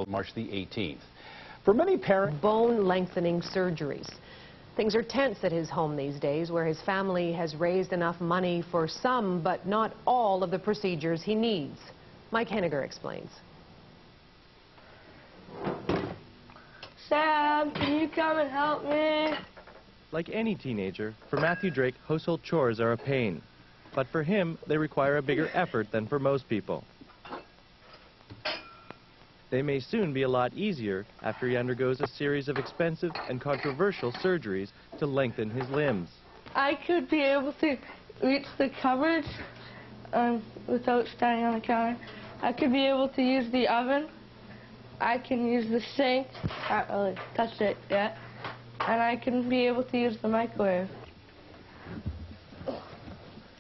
March the 18th. For many parents, Bone lengthening surgeries. Things are tense at his home these days, where his family has raised enough money for some, but not all, of the procedures he needs. Mike Henniger explains. Sam, can you come and help me? Like any teenager, for Matthew Drake, household chores are a pain. But for him, they require a bigger effort than for most people. They may soon be a lot easier after he undergoes a series of expensive and controversial surgeries to lengthen his limbs. I could be able to reach the cupboards without standing on the counter. I could be able to use the oven. I can use the sink. I haven't really touched it yet. And I can be able to use the microwave.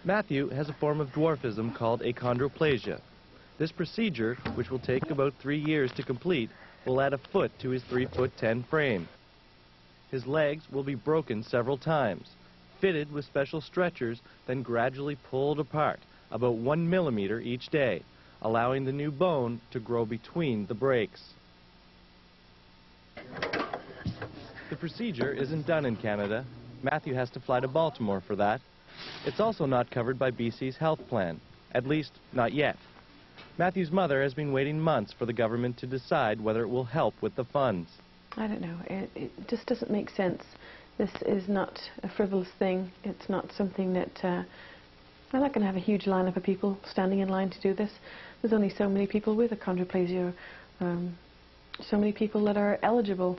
Matthew has a form of dwarfism called achondroplasia. This procedure, which will take about 3 years to complete, will add a foot to his 3'10" frame. His legs will be broken several times, fitted with special stretchers, then gradually pulled apart, about 1 millimeter each day, allowing the new bone to grow between the breaks. The procedure isn't done in Canada. Matthew has to fly to Baltimore for that. It's also not covered by BC's health plan, at least not yet. Matthew's mother has been waiting months for the government to decide whether it will help with the funds. I don't know. It just doesn't make sense. This is not a frivolous thing. It's not something that... I'm not going to have a huge lineup of people standing in line to do this. There's only so many people with achondroplasia, so many people that are eligible,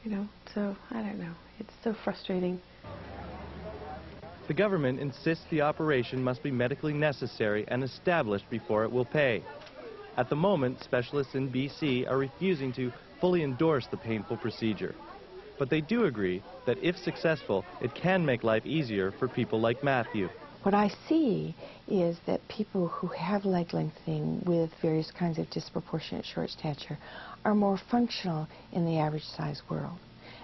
you know, so I don't know. It's so frustrating. The government insists the operation must be medically necessary and established before it will pay. At the moment, specialists in BC are refusing to fully endorse the painful procedure. But they do agree that if successful, it can make life easier for people like Matthew. What I see is that people who have leg lengthening with various kinds of disproportionate short stature are more functional in the average size world.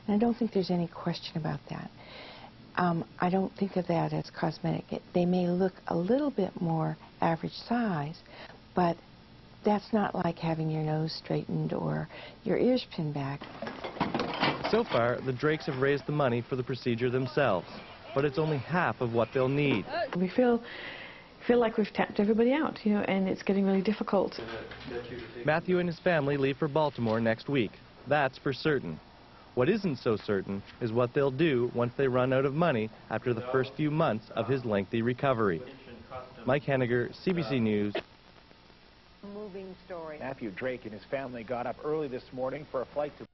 And I don't think there's any question about that. I don't think of that as cosmetic. They may look a little bit more average size, but that's not like having your nose straightened or your ears pinned back. So far, the Drakes have raised the money for the procedure themselves, but it's only half of what they'll need. We feel like we've tapped everybody out, you know, and it's getting really difficult. Matthew and his family leave for Baltimore next week. That's for certain. What isn't so certain is what they'll do once they run out of money after the first few months of his lengthy recovery. Mike Henniger, CBC News. Moving story. Matthew Drake and his family got up early this morning for a flight to